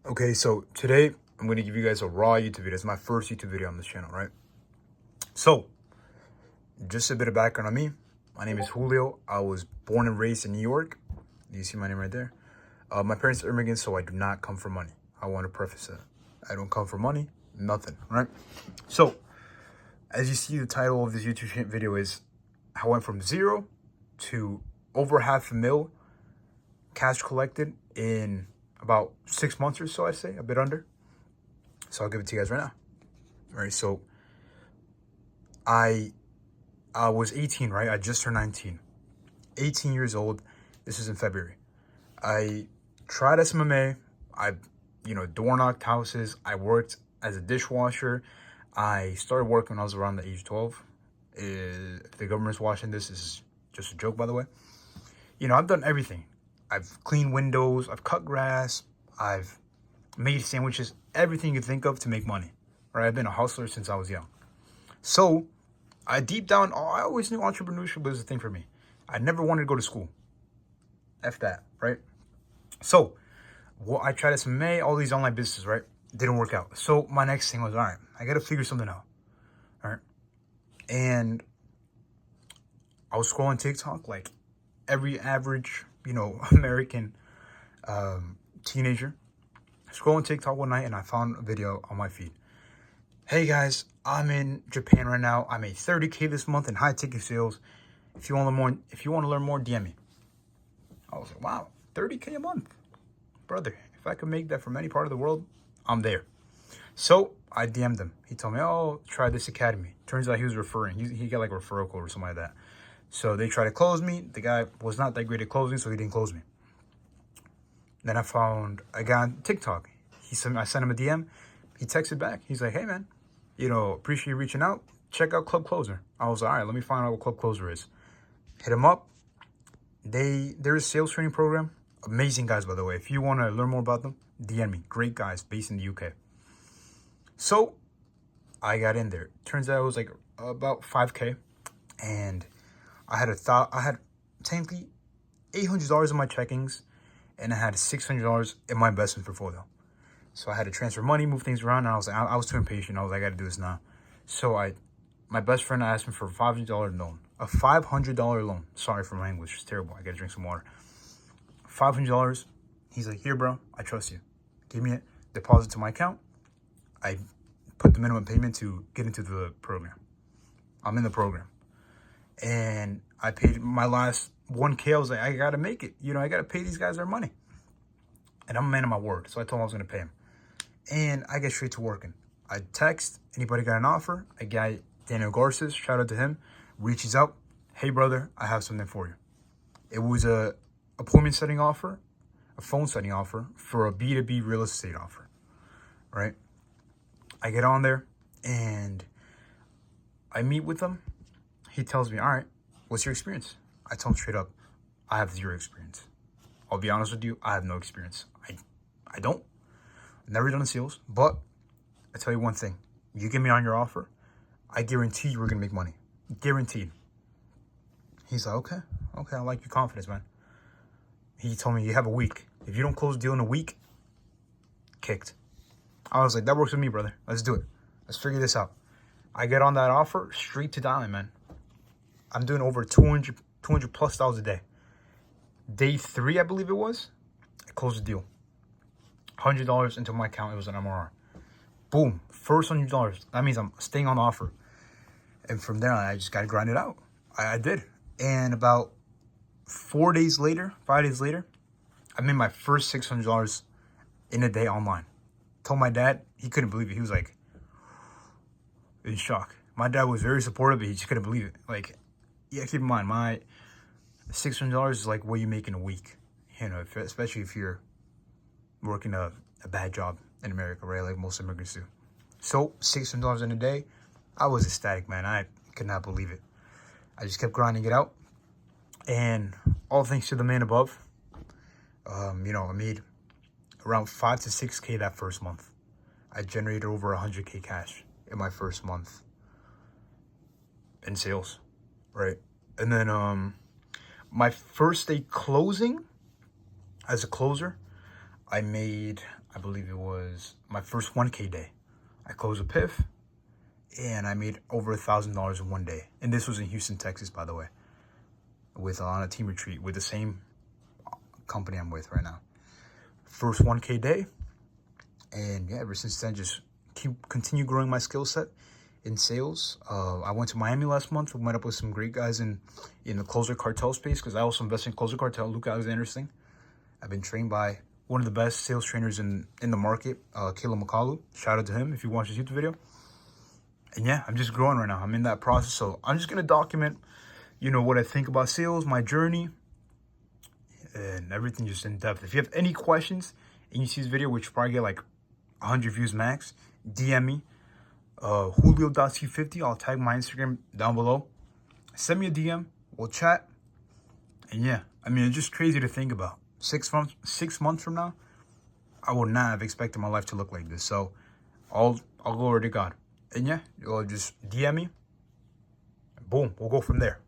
Okay, so today I'm going to give you guys a raw YouTube video. It's my first YouTube video on this channel, right? So, just a bit of background on me. My name is Julio. I was born and raised in New York. You see my name right there? My parents are immigrants, so I do not come for money. I want to preface that. I don't come for money, nothing, right? So, as you see, the title of this YouTube video is how I went from zero to over $500,000 cash collected in about 6 months or so, I'd say, a bit under. So I'll give it to you guys right now. All right, so I was 18, right? I just turned 19. 18 years old. This is in February. I tried SMMA. I, door knocked houses. I worked as a dishwasher. I started working when I was around the age of 12. If the government's watching this is just a joke, by the way. I've done everything. I've cleaned windows. I've cut grass. I've made sandwiches. Everything you can think of to make money. Right? I've been a hustler since I was young. So, I deep down, I always knew entrepreneurship was a thing for me. I never wanted to go to school. F that, right? So, I tried SMMA, all these online businesses, right? Didn't work out. So, my next thing was, all right, I got to figure something out. All right? And I was scrolling TikTok like every average, American teenager. Scrolling TikTok one night and I found a video on my feed. Hey guys, I'm in Japan right now. I made $30K this month in high ticket sales. If you want to learn more, DM me. I was like, wow, $30K a month, brother. If I could make that from any part of the world, I'm there. So I DM'd him. He told me, oh, try this academy. Turns out he was referring. He got like a referral code or something like that. So they tried to close me. The guy was not that great at closing, so he didn't close me. Then I found a guy on TikTok. I sent him a DM. He texted back. He's like, hey, man, appreciate you reaching out. Check out Club Closer. I was like, all right, let me find out what Club Closer is. Hit him up. They're a sales training program. Amazing guys, by the way. If you want to learn more about them, DM me. Great guys based in the UK. So I got in there. Turns out it was like about 5K. And I had technically $800 in my checkings. And I had $600 in my investment portfolio. So I had to transfer money, move things around, and I was like, I was too impatient. I was like, I got to do this now. So my best friend asked me for a $500 loan. A $500 loan. Sorry for my English. It's terrible. I got to drink some water. $500. He's like, here, bro. I trust you. Give me it. Deposit to my account. I put the minimum payment to get into the program. I'm in the program. And I paid my last 1K. I was like, I got to make it. I got to pay these guys their money. And I'm a man of my word. So I told him I was going to pay him. And I get straight to working. I text, anybody got an offer? A guy, Daniel Garces, shout out to him, reaches out. Hey, brother, I have something for you. It was a appointment setting offer, a phone setting offer for a B2B real estate offer, right? I get on there and I meet with him. He tells me, all right, what's your experience? I tell him straight up, I have zero experience. I'll be honest with you, I have no experience. I don't. Never done sales, but I tell you one thing. You get me on your offer, I guarantee you we're going to make money. Guaranteed. He's like, okay, I like your confidence, man. He told me, you have a week. If you don't close the deal in a week, kicked. I was like, that works with me, brother. Let's do it. Let's figure this out. I get on that offer, straight to dialing, man. I'm doing over 200 plus dollars a day. Day 3, I believe it was, I closed the deal. $100 into my account. It was an MRR. Boom. First $100. That means I'm staying on the offer. And from there, I just got to grind it out. I did. And about 5 days later, I made my first $600 in a day online. Told my dad, he couldn't believe it. He was like, in shock. My dad was very supportive, but he just couldn't believe it. Like, yeah, keep in mind, my $600 is like what you make in a week. Especially if you're working a bad job in America, right? Like most immigrants do. So, $600 in a day, I was ecstatic, man. I could not believe it. I just kept grinding it out. And all thanks to the man above, I made around 5 to 6K that first month. I generated over 100K cash in my first month in sales, right? And then my first day closing, as a closer, I I believe it was my first 1K day. I closed a PIF and I made over $1,000 in one day. And this was in Houston, Texas, by the way, on a team retreat with the same company I'm with right now. First 1K day. And yeah, ever since then, just continue growing my skill set in sales. I went to Miami last month. We met up with some great guys in the closer cartel space, because I also invest in closer cartel. Luke Alexander's. I've been trained by one of the best sales trainers in the market, Caleb McCallum. Shout out to him if you watch his YouTube video. And yeah, I'm just growing right now. I'm in that process. So I'm just going to document, what I think about sales, my journey, and everything just in depth. If you have any questions and you see this video, which will probably get like 100 views max, DM me, Julio.c50. I'll tag my Instagram down below. Send me a DM. We'll chat. And yeah, it's just crazy to think about. 6 months from now, I would not have expected my life to look like this. So I'll go over to God. And yeah, you'll just DM me. Boom, we'll go from there.